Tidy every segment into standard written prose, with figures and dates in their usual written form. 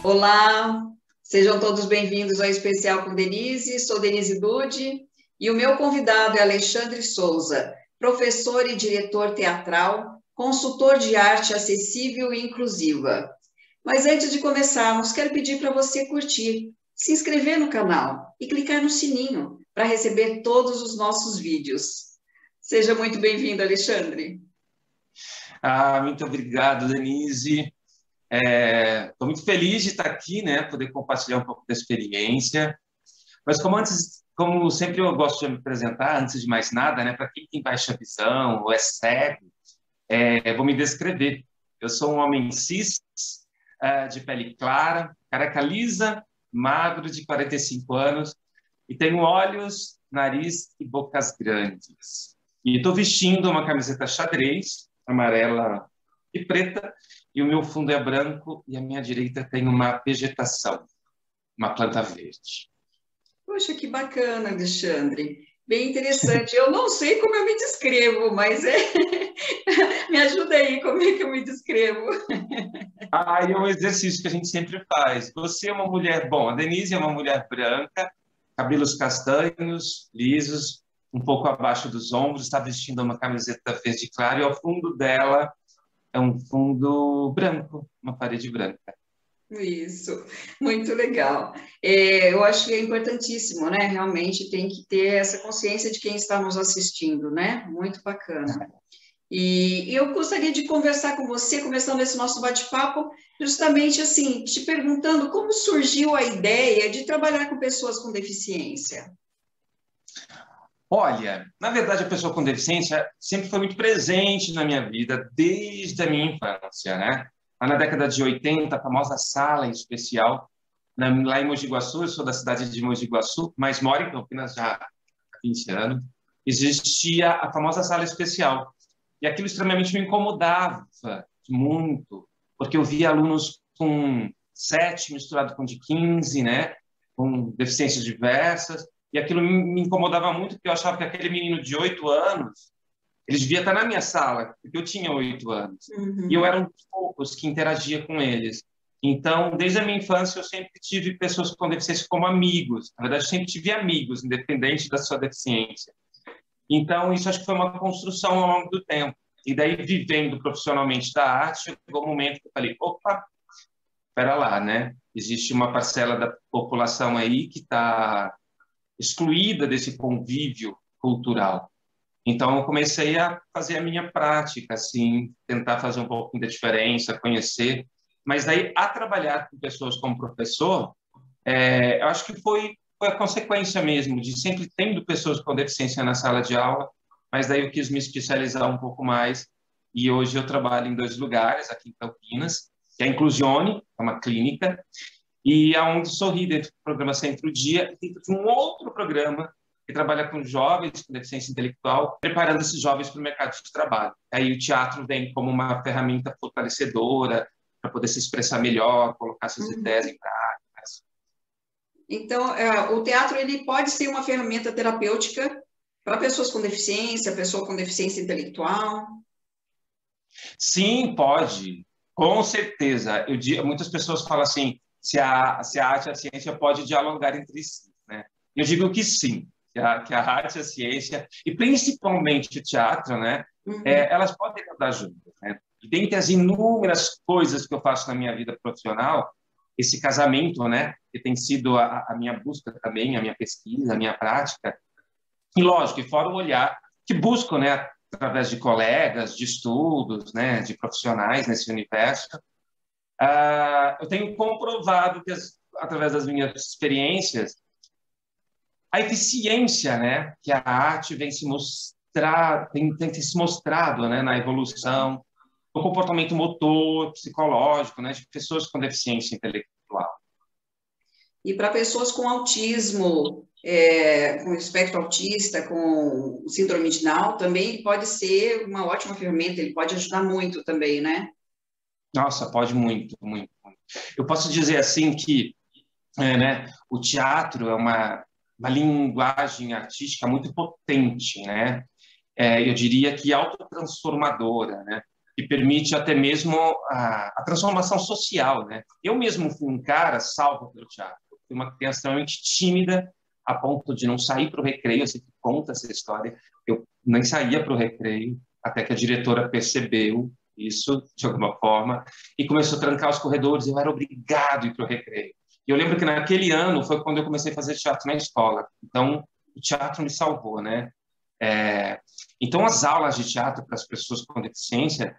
Olá, sejam todos bem-vindos ao Especial com Denise. Sou Denise Dude e o meu convidado é Alexandre Souza, professor e diretor teatral, consultor de arte acessível e inclusiva. Mas antes de começarmos, quero pedir para você curtir, se inscrever no canal e clicar no sininho para receber todos os nossos vídeos. Seja muito bem-vindo, Alexandre. Muito obrigado, Denise. Estou muito feliz de estar aqui, né, poder compartilhar um pouco da experiência. Mas como sempre eu gosto de me apresentar, antes de mais nada, né, para quem tem baixa visão ou é cego, vou me descrever. Eu sou um homem cis, de pele clara, careca lisa, magro, de 45 anos, e tenho olhos, nariz e bocas grandes. E estou vestindo uma camiseta xadrez, amarela e preta, e o meu fundo é branco, e à minha direita tem uma vegetação, uma planta verde. Poxa, que bacana, Alexandre. Bem interessante. Eu não sei como eu me descrevo, mas me ajuda aí, como é que eu me descrevo? É um exercício que a gente sempre faz. Você é uma mulher, bom, a Denise é uma mulher branca, cabelos castanhos, lisos, um pouco abaixo dos ombros, está vestindo uma camiseta verde claro, e ao fundo dela é um fundo branco, uma parede branca. Isso, muito legal. Eu acho que é importantíssimo, né? Realmente tem que ter essa consciência de quem está nos assistindo, né? Muito bacana. E eu gostaria de conversar com você, começando esse nosso bate-papo, justamente assim, te perguntando como surgiu a ideia de trabalhar com pessoas com deficiência. Olha, na verdade, a pessoa com deficiência sempre foi muito presente na minha vida, desde a minha infância, né? Lá na década de 80, a famosa sala especial, lá em Mogi Guaçu, eu sou da cidade de Mogi Guaçu, mas moro em Campinas já há 20 anos, existia a famosa sala especial. E aquilo extremamente me incomodava muito, porque eu via alunos com 7 misturado com de 15, né? Com deficiências diversas, e aquilo me incomodava muito, porque eu achava que aquele menino de 8 anos, ele devia estar na minha sala, porque eu tinha 8 anos. Uhum. E eu era um dos poucos que interagia com eles. Então, desde a minha infância, eu sempre tive pessoas com deficiência como amigos. Na verdade, eu sempre tive amigos, independente da sua deficiência. Então, isso acho que foi uma construção ao longo do tempo. E daí, vivendo profissionalmente da arte, chegou um momento que eu falei, opa, espera lá, né? Existe uma parcela da população aí que está excluída desse convívio cultural. Então, eu comecei a fazer a minha prática, assim, tentar fazer um pouquinho da diferença, conhecer. Mas daí, a trabalhar com pessoas como professor, eu acho que foi a consequência mesmo de sempre tendo pessoas com deficiência na sala de aula, mas daí eu quis me especializar um pouco mais, e hoje eu trabalho em 2 lugares, aqui em Campinas, que é a Inclusione, é uma clínica, e a ONG Sorri, dentro do programa Centro Dia, e dentro de um outro programa que trabalha com jovens com deficiência intelectual, preparando esses jovens para o mercado de trabalho. Aí o teatro vem como uma ferramenta fortalecedora para poder se expressar melhor, colocar suas ideias em prática. Então, o teatro ele pode ser uma ferramenta terapêutica para pessoas com deficiência, pessoa com deficiência intelectual? Sim, pode, com certeza. Muitas pessoas falam assim, se a arte e a ciência pode dialogar entre si, né? Eu digo que sim, que a arte e a ciência, e principalmente o teatro, né? Elas podem andar juntas, né? E dentre as inúmeras coisas que eu faço na minha vida profissional, esse casamento, né? Que tem sido a minha busca também, a minha pesquisa, a minha prática, e lógico, e fora o olhar que busco, né? Através de colegas, de estudos, né? De profissionais nesse universo, eu tenho comprovado que, através das minhas experiências, a eficiência, né, que a arte vem se mostrar, tem se mostrado, né, na evolução do comportamento motor, psicológico, né, de pessoas com deficiência intelectual. E para pessoas com autismo, com espectro autista, com síndrome de Down, também pode ser uma ótima ferramenta, ele pode ajudar muito também, né? Nossa, pode muito, muito, muito. Eu posso dizer assim que né, o teatro é uma linguagem artística muito potente, né? Eu diria que autotransformadora, né? Que permite até mesmo a transformação social, né? Eu mesmo fui um cara salvo pelo teatro. Fui uma criança extremamente tímida, a ponto de não sair para o recreio. Eu sempre conto essa história. Eu nem saía para o recreio, até que a diretora percebeu isso, de alguma forma, e começou a trancar os corredores. Eu era obrigado a ir para o recreio. E eu lembro que naquele ano foi quando eu comecei a fazer teatro na escola. Então, o teatro me salvou, né? Então, as aulas de teatro para as pessoas com deficiência,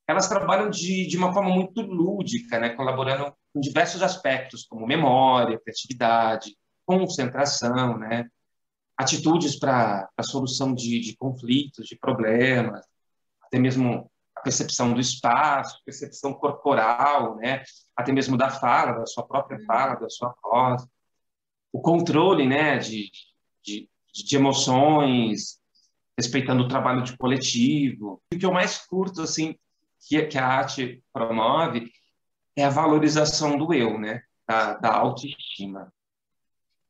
elas trabalham de uma forma muito lúdica, né? Colaborando em diversos aspectos, como memória, criatividade, concentração, né? Atitudes para a solução de conflitos, de problemas, até mesmo a percepção do espaço, percepção corporal, né? Até mesmo da fala, da sua própria fala, da sua voz, o controle, né? De emoções, respeitando o trabalho de coletivo. O que eu mais curto, assim, que a arte promove é a valorização do eu, né? Da autoestima.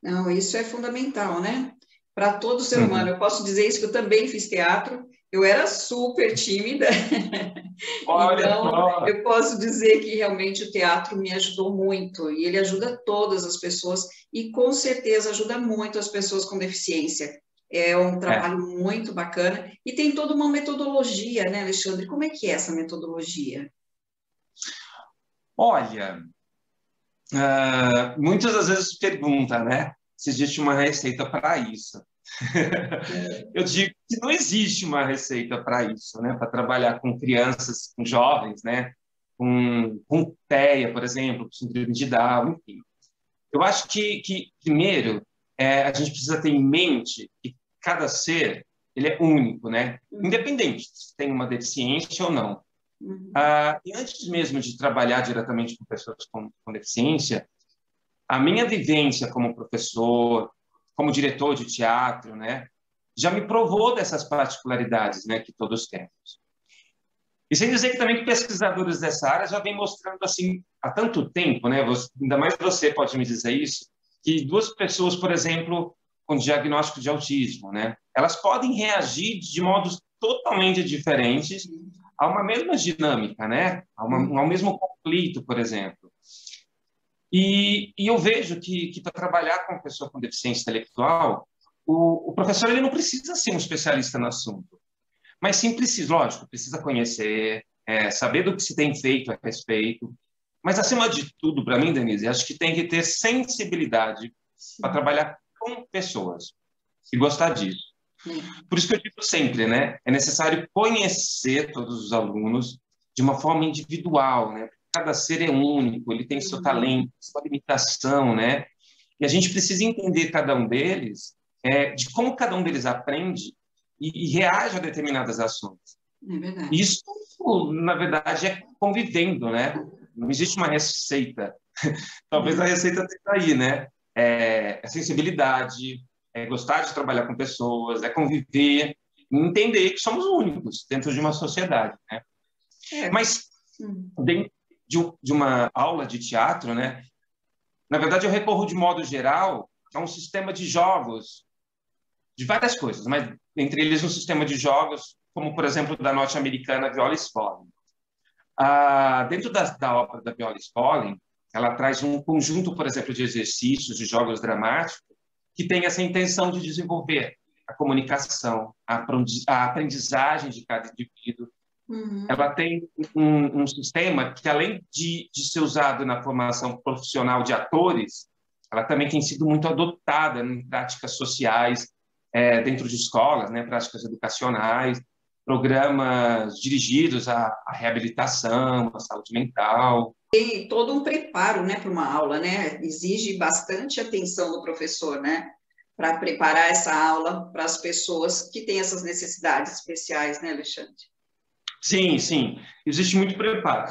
Não, isso é fundamental, né? Para todo ser humano. Uhum. Eu posso dizer isso, que eu também fiz teatro. Eu era super tímida. Olha Então, só! eu posso dizer que realmente o teatro me ajudou muito. E ele ajuda todas as pessoas e, com certeza, ajuda muito as pessoas com deficiência. É um trabalho muito bacana. E tem toda uma metodologia, né, Alexandre? Como é que é essa metodologia? Olha, muitas das vezes pergunta, né? Se existe uma receita para isso. Eu digo que não existe uma receita para isso, né? Para trabalhar com crianças, com jovens, né? Com TEA, por exemplo, com síndrome de Down, enfim. Eu acho que primeiro, a gente precisa ter em mente que cada ser ele é único, né? Independente se tem uma deficiência ou não. E antes mesmo de trabalhar diretamente com pessoas com deficiência, a minha vivência como professor, como diretor de teatro, né, já me provou dessas particularidades, né, que todos temos. E sem dizer que também que pesquisadores dessa área já vêm mostrando assim há tanto tempo, né, ainda mais você pode me dizer isso, que duas pessoas, por exemplo, com diagnóstico de autismo, né, elas podem reagir de modos totalmente diferentes a uma mesma dinâmica, né, ao mesmo conflito, por exemplo. E eu vejo que para trabalhar com uma pessoa com deficiência intelectual, o professor ele não precisa ser um especialista no assunto, mas sim precisa, lógico, precisa conhecer, saber do que se tem feito a respeito. Mas, acima de tudo, para mim, Denise, acho que tem que ter sensibilidade para trabalhar com pessoas e gostar disso. Por isso que eu digo sempre, né? É necessário conhecer todos os alunos de uma forma individual, né? Cada ser é único, ele tem seu talento, sua limitação, né? E a gente precisa entender cada um deles, de como cada um deles aprende e reage a determinadas ações. É verdade. Isso, na verdade, é convivendo, né? Não existe uma receita. Talvez a receita esteja aí, né? É sensibilidade, é gostar de trabalhar com pessoas, é conviver, entender que somos únicos dentro de uma sociedade, né? Mas dentro de uma aula de teatro, né? Na verdade, eu recorro de modo geral a um sistema de jogos, de várias coisas, mas entre eles um sistema de jogos, como por exemplo da norte-americana Viola Spolin. Dentro da obra da Viola Spolin, ela traz um conjunto, por exemplo, de exercícios, de jogos dramáticos, que tem essa intenção de desenvolver a comunicação, a aprendizagem de cada indivíduo. Ela tem um sistema que, além de ser usado na formação profissional de atores, ela também tem sido muito adotada em práticas sociais, dentro de escolas, né, práticas educacionais, programas dirigidos à reabilitação, à saúde mental. Tem todo um preparo, né, para uma aula, né? Exige bastante atenção do professor, né? Para preparar essa aula para as pessoas que têm essas necessidades especiais, né, Alexandre? Sim, sim. Existe muito preparo.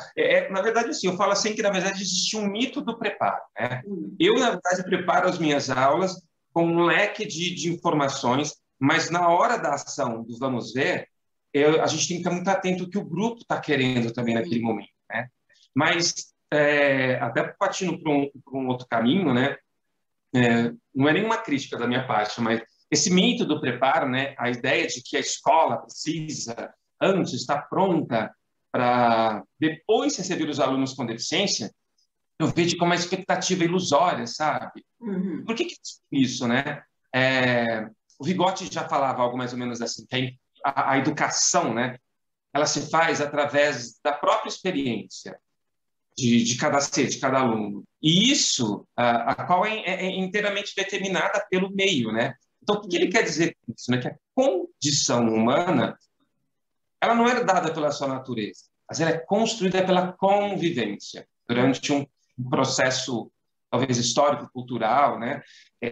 Na verdade, assim, eu falo assim que, na verdade, existe um mito do preparo, né? Eu, na verdade, preparo as minhas aulas com um leque de informações, mas na hora da ação, do vamos ver, a gente tem que estar muito atento ao que o grupo está querendo também naquele momento, né? Mas, até partindo para um outro caminho, né? não é nenhuma crítica da minha parte, mas esse mito do preparo, né, a ideia de que a escola precisa antes estar pronta para depois receber os alunos com deficiência, eu vejo como uma expectativa ilusória, sabe? Uhum. Por que isso, né? O Vygotsky já falava algo mais ou menos assim, que a educação, né, ela se faz através da própria experiência de cada ser, de cada aluno. E isso, a qual é inteiramente determinada pelo meio, né? Então, o que ele quer dizer com isso? Né? Que a condição humana, ela não é dada pela sua natureza, mas ela é construída pela convivência, durante um processo, talvez, histórico-cultural, né?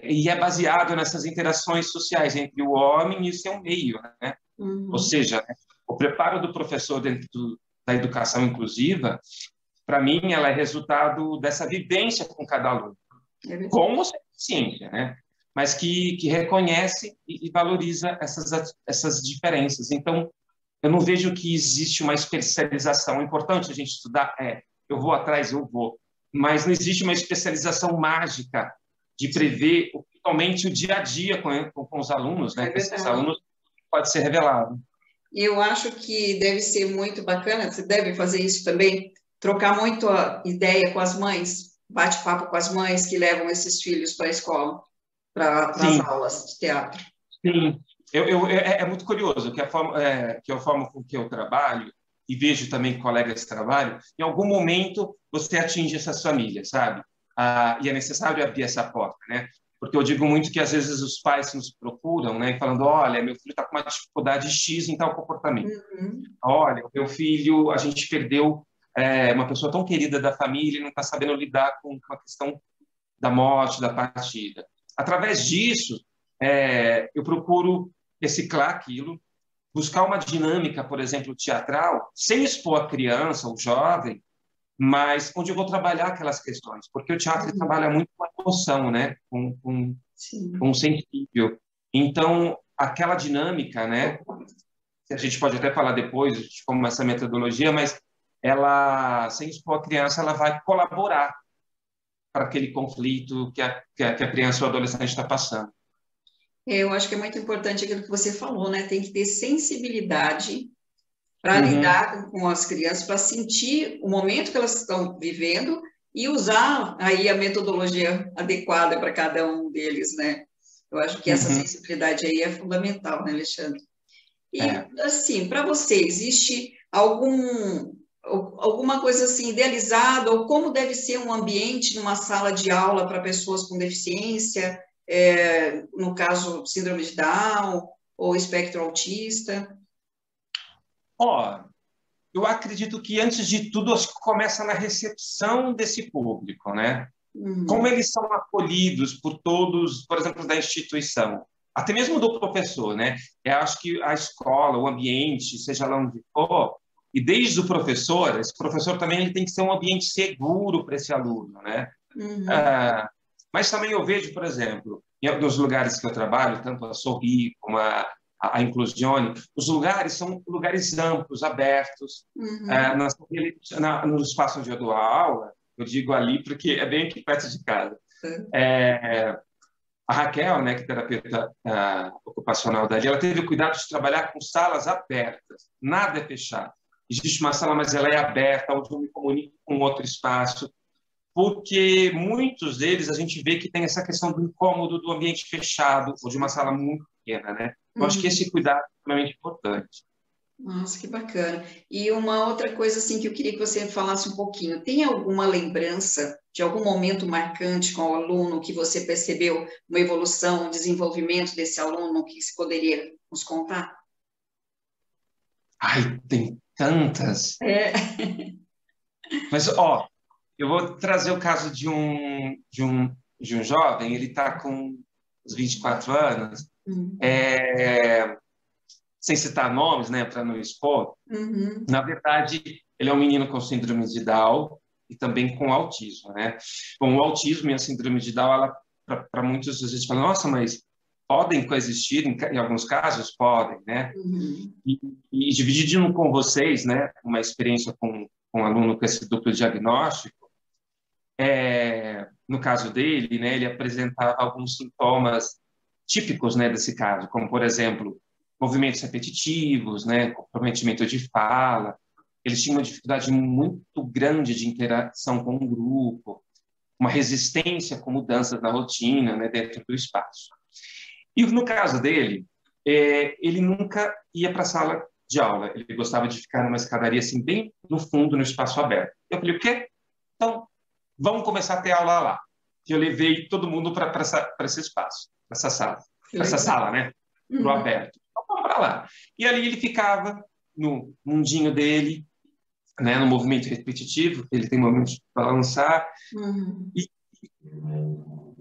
E é baseado nessas interações sociais entre o homem e o seu meio, né? Uhum. Ou seja, né, o preparo do professor dentro da educação inclusiva, para mim, ela é resultado dessa vivência com cada aluno, com ou sem deficiência, né? Mas que reconhece e valoriza essas diferenças. Então, eu não vejo que existe uma especialização. É importante a gente estudar, eu vou atrás, eu vou. Mas não existe uma especialização mágica de prever totalmente o dia a dia com os alunos, né? Esses alunos pode ser revelado. Eu acho que deve ser muito bacana, você deve fazer isso também, trocar muito a ideia com as mães, bate-papo com as mães que levam esses filhos para a escola, para as aulas de teatro. Sim, é muito curioso que a forma com que eu trabalho, e vejo também colegas que trabalham, em algum momento você atinge essas famílias, sabe? E é necessário abrir essa porta, né? Porque eu digo muito que às vezes os pais nos procuram, né, falando, olha, meu filho está com uma dificuldade X em tal comportamento. Uhum. Olha, meu filho, a gente perdeu uma pessoa tão querida da família e não está sabendo lidar com a questão da morte, da partida. Através disso, eu procuro reciclar aquilo, buscar uma dinâmica, por exemplo, teatral, sem expor a criança, o jovem, mas onde eu vou trabalhar aquelas questões, porque o teatro trabalha muito com a emoção, né? Com o sensível. Então, aquela dinâmica, né? A gente pode até falar depois de como essa metodologia, mas ela, sem expor a criança, ela vai colaborar para aquele conflito que a criança ou adolescente está passando. Eu acho que é muito importante aquilo que você falou, né? Tem que ter sensibilidade para lidar com as crianças, para sentir o momento que elas estão vivendo e usar aí a metodologia adequada para cada um deles, né? Eu acho que essa sensibilidade aí é fundamental, né, Alexandre? E, assim, para você, existe alguma coisa assim idealizada, ou como deve ser um ambiente numa sala de aula para pessoas com deficiência, no caso, síndrome de Down ou espectro autista? Eu acredito que, antes de tudo, acho que começa na recepção desse público, né? Como eles são acolhidos por todos, por exemplo, da instituição, até mesmo do professor, né? Eu acho que a escola, o ambiente, seja lá onde for, e desde o professor, esse professor também ele tem que ser um ambiente seguro para esse aluno, né? Mas também eu vejo, por exemplo, nos lugares que eu trabalho, tanto a Sorri como a Inclusione, os lugares são lugares amplos, abertos. No espaço onde eu dou a aula, eu digo ali porque é bem aqui perto de casa. A Raquel, né, que é terapeuta ocupacional dali, ela teve o cuidado de trabalhar com salas abertas, nada é fechado. Existe uma sala, mas ela é aberta, onde eu me comunico com outro espaço, porque muitos deles a gente vê que tem essa questão do incômodo do ambiente fechado ou de uma sala muito pequena, né? Eu acho que esse cuidado é extremamente importante. Nossa, que bacana. E uma outra coisa assim que eu queria que você falasse um pouquinho. Tem alguma lembrança de algum momento marcante com o aluno que você percebeu uma evolução, um desenvolvimento desse aluno que você poderia nos contar? Ai, tem tantas. Mas, eu vou trazer o caso de um jovem, ele está com uns 24 anos, sem citar nomes, né, para não expor. Na verdade, ele é um menino com síndrome de Down e também com autismo, né? Bom, o autismo e a síndrome de Down, para muitos, às vezes, falam, nossa, mas podem coexistir, em alguns casos podem, né? E dividindo com vocês, né, uma experiência com um aluno com esse duplo diagnóstico, no caso dele, né, ele apresentava alguns sintomas típicos, né, desse caso, como, por exemplo, movimentos repetitivos, né, comprometimento de fala. Eles tinham uma dificuldade muito grande de interação com o grupo, uma resistência com mudanças na rotina, né, dentro do espaço. E no caso dele, ele nunca ia para a sala de aula. Ele gostava de ficar numa escadaria assim bem no fundo, no espaço aberto. Eu falei, o quê? Então, vamos começar a ter aula lá. E eu levei todo mundo para esse espaço, para essa sala, né? Para o aberto. Então, vamos para lá. E ali ele ficava no mundinho dele, né? No movimento repetitivo. Ele tem momentos de balançar. E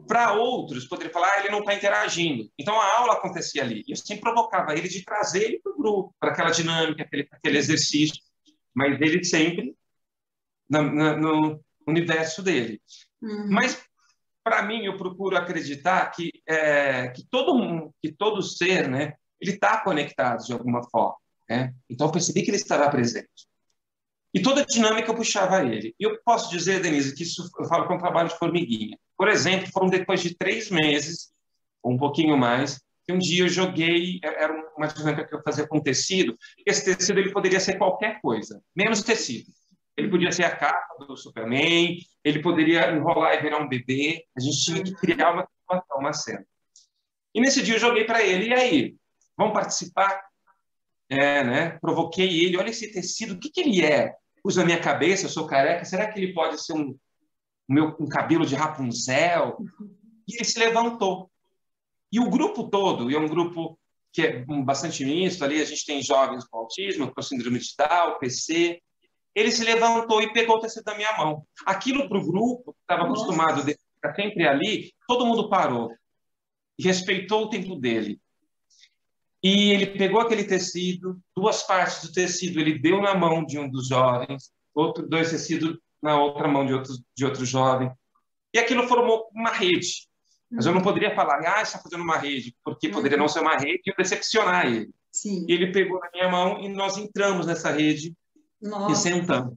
para outros, poderia falar, ele não está interagindo. Então, a aula acontecia ali. E eu sempre provocava ele de trazer ele para o grupo, para aquela dinâmica, aquele exercício. Mas ele sempre no universo dele. Mas, para mim, eu procuro acreditar que todo ser, né, ele está conectado de alguma forma. Né? Então, eu percebi que ele estava presente. E toda a dinâmica eu puxava ele. E eu posso dizer, Denise, que isso eu falo que é um trabalho de formiguinha. Por exemplo, foram depois de 3 meses, ou um pouquinho mais, que um dia eu joguei, era uma dinâmica que eu fazia com tecido, esse tecido ele poderia ser qualquer coisa, menos tecido. Ele podia ser a capa do Superman, ele poderia enrolar e virar um bebê. A gente tinha que criar uma situação, uma cena. E nesse dia eu joguei para ele, e aí? Vamos participar? Né? Provoquei ele, olha esse tecido, o que ele é? Pus na minha cabeça, eu sou careca, será que ele pode ser um cabelo de Rapunzel? E ele se levantou. E o grupo todo, e é um grupo que é bastante misto, ali a gente tem jovens com autismo, com síndrome de Down, PC. Ele se levantou e pegou o tecido da minha mão. Aquilo para o grupo, que estava acostumado a ficar sempre ali, todo mundo parou e respeitou o tempo dele. E ele pegou aquele tecido, 2 partes do tecido ele deu na mão de um dos jovens, 2 tecidos na outra mão de outro jovem. E aquilo formou uma rede. Mas eu não poderia falar, está fazendo uma rede, porque poderia não ser uma rede e eu decepcionar ele. Sim. E ele pegou na minha mão e nós entramos nessa rede. Nossa. E sentamos.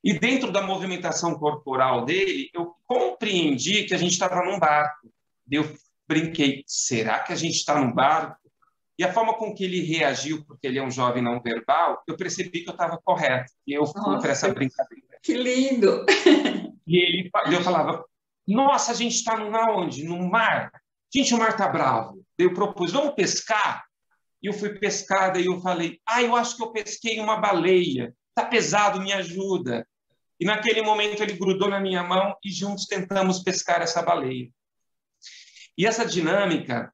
E dentro da movimentação corporal dele, eu compreendi que a gente estava num barco. Eu brinquei, será que a gente está num barco? E a forma com que ele reagiu, porque ele é um jovem não verbal, eu percebi que eu estava correto. E eu fui para essa brincadeira. Que lindo! E eu falava, nossa, a gente está onde? No mar? Gente, o mar está bravo. Eu propus, vamos pescar? E eu fui pescar, daí eu falei, eu acho que eu pesquei uma baleia. Está pesado, me ajuda. E naquele momento ele grudou na minha mão e juntos tentamos pescar essa baleia. E essa dinâmica,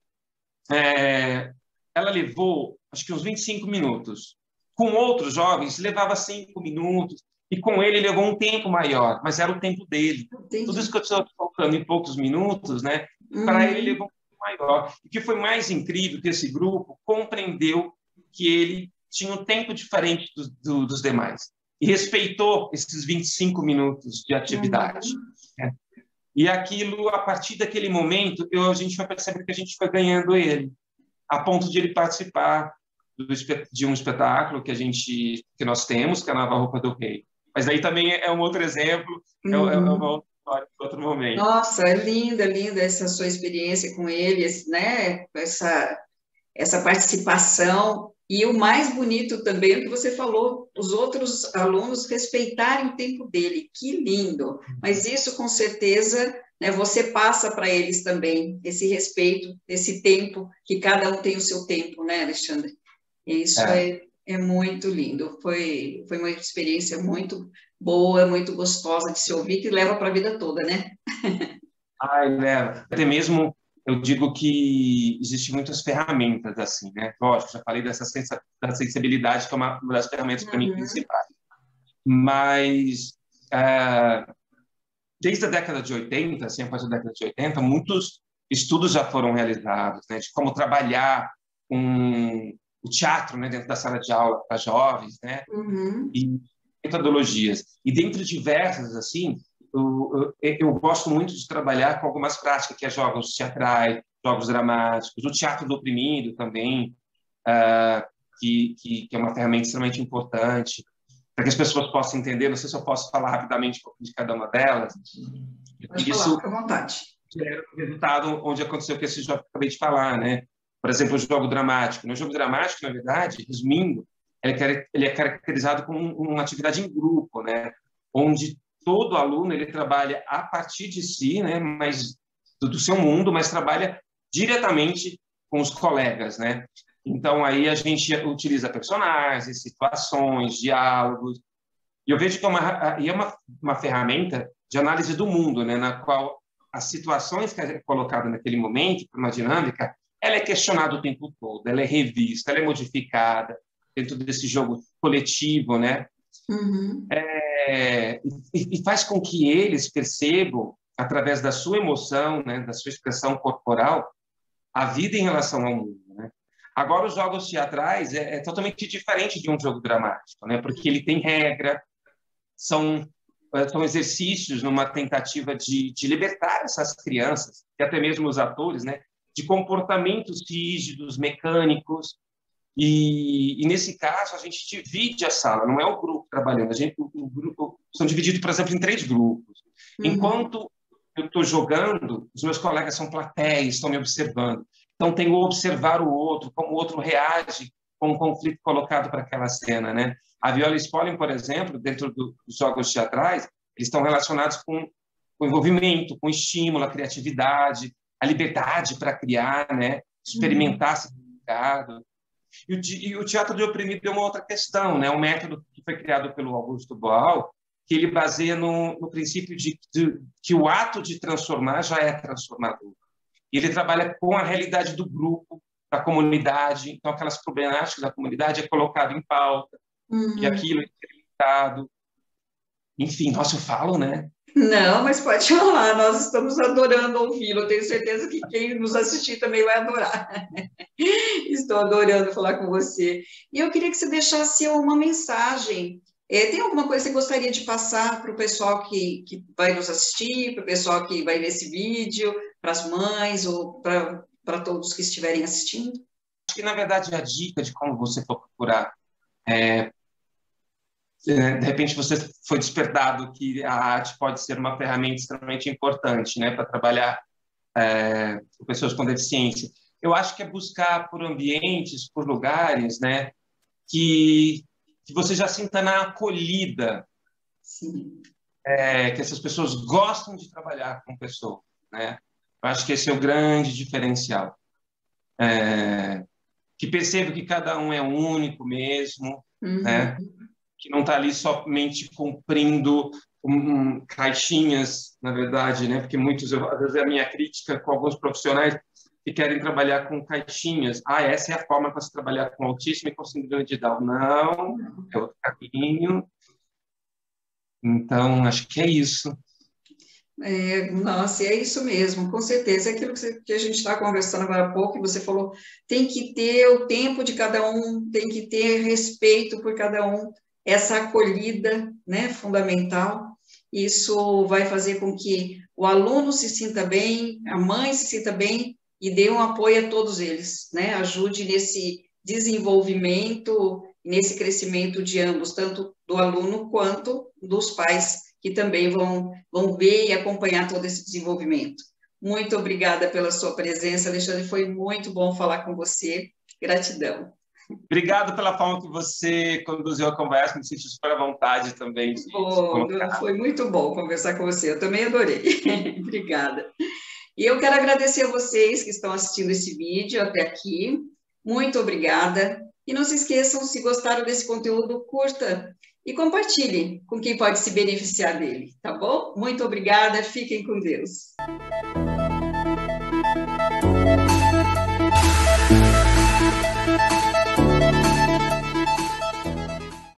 ela levou, acho que uns 25 minutos. Com outros jovens, levava 5 minutos. E com ele levou um tempo maior, mas era o tempo dele. Entendi. Tudo isso que eu estou colocando em poucos minutos, né? Para ele levou um tempo maior. E o que foi mais incrível que esse grupo compreendeu que ele tinha um tempo diferente dos demais. E respeitou esses 25 minutos de atividade. Né? E aquilo, a partir daquele momento, a gente vai perceber que a gente foi ganhando ele, a ponto de ele participar de um espetáculo que nós temos, que é a Nova Roupa do Rei. Mas aí também é um outro exemplo, é uma outra história, outro momento. Nossa, é linda essa sua experiência com eles, né? Essa participação. E o mais bonito também é o que você falou, os outros alunos respeitarem o tempo dele. Que lindo! Mas isso, com certeza, né, você passa para eles também, esse respeito, esse tempo, que cada um tem o seu tempo, né, Alexandre? E isso é muito lindo. Foi uma experiência muito boa, muito gostosa de se ouvir, que leva para a vida toda, né? Leva. Até mesmo, eu digo que existem muitas ferramentas, assim, né? Lógico, já falei da sensibilidade, que é uma das ferramentas, para mim, principais. Mas, desde a década de 80, assim, após a década de 80, muitos estudos já foram realizados, né? De como trabalhar o teatro, né, dentro da sala de aula para jovens, né? E metodologias. E dentre diversas, assim, eu gosto muito de trabalhar com algumas práticas, que é jogos teatrais, jogos dramáticos, o teatro do oprimido também, que é uma ferramenta extremamente importante, para que as pessoas possam entender. Não sei se eu posso falar rapidamente um pouco de cada uma delas. Pode falar, Isso fica à vontade. era o resultado onde aconteceu que esse jogo que eu acabei de falar, né? Por exemplo, o jogo dramático. No jogo dramático, na verdade, resumindo, ele é caracterizado como uma atividade em grupo, né? Onde todo aluno ele trabalha a partir de si, né? Mas do seu mundo, mas trabalha diretamente com os colegas, né? Então aí a gente utiliza personagens, situações, diálogos. E eu vejo que uma ferramenta de análise do mundo, né? Na qual as situações que é colocada naquele momento, uma dinâmica, ela é questionada o tempo todo, ela é revista, ela é modificada dentro desse jogo coletivo, né? Uhum. E faz com que eles percebam, através da sua emoção, né, da sua expressão corporal, a vida em relação ao mundo, né? Agora, os jogos teatrais é totalmente diferente de um jogo dramático, né? Porque ele tem regra, são exercícios numa tentativa de libertar essas crianças, e até mesmo os atores, né, de comportamentos rígidos, mecânicos. E nesse caso, a gente divide a sala, não é o grupo trabalhando. O grupo são divididos, por exemplo, em 3 grupos. Enquanto eu estou jogando, os meus colegas são plateias, estão me observando. Então, tem o observar o outro, como o outro reage com o conflito colocado para aquela cena, né? A Viola Spolin, por exemplo, dentro dos jogos teatrais, eles estão relacionados com o envolvimento, com o estímulo, a criatividade, a liberdade para criar, né? Experimentar significado. E o teatro de oprimido é uma outra questão, né? Um método que foi criado pelo Augusto Boal, que ele baseia no princípio de que o ato de transformar já é transformador. E ele trabalha com a realidade do grupo, da comunidade. Então, aquelas problemáticas da comunidade é colocado em pauta, e aquilo é experimentado. Enfim, nossa, eu falo, né? Não, mas pode falar, nós estamos adorando ouvi-lo, eu tenho certeza que quem nos assistir também vai adorar. Estou adorando falar com você. E eu queria que você deixasse uma mensagem. Tem alguma coisa que você gostaria de passar para o pessoal que vai nos assistir, para o pessoal que vai ver esse vídeo, para as mães ou para todos que estiverem assistindo? Acho que, na verdade, a dica de como você for procurar de repente você foi despertado que a arte pode ser uma ferramenta extremamente importante, né, para trabalhar com pessoas com deficiência. Eu acho que é buscar por ambientes, por lugares, né, que você já sinta na acolhida. Sim. Que essas pessoas gostam de trabalhar com pessoas, né? Eu acho que esse é o grande diferencial. Que perceba que cada um é único mesmo, né? Que não está ali somente cumprindo caixinhas, na verdade, né? Porque às vezes é a minha crítica com alguns profissionais que querem trabalhar com caixinhas. Essa é a forma para se trabalhar com autismo e com síndrome de Down. Não, é outro caminho. Então, acho que é isso. Nossa, é isso mesmo, com certeza. É aquilo que a gente está conversando agora há pouco, e você falou, tem que ter o tempo de cada um, tem que ter respeito por cada um, essa acolhida, né, fundamental. Isso vai fazer com que o aluno se sinta bem, a mãe se sinta bem e dê um apoio a todos eles, né? Ajude nesse desenvolvimento, nesse crescimento de ambos, tanto do aluno quanto dos pais, que também vão ver e acompanhar todo esse desenvolvimento. Muito obrigada pela sua presença, Alexandre, foi muito bom falar com você. Gratidão. Obrigado pela forma que você conduziu a conversa, me senti super à vontade também. Foi muito bom conversar com você, eu também adorei. Obrigada. E eu quero agradecer a vocês que estão assistindo esse vídeo até aqui. Muito obrigada. E não se esqueçam, se gostaram desse conteúdo, curta e compartilhe com quem pode se beneficiar dele, tá bom? Muito obrigada, fiquem com Deus.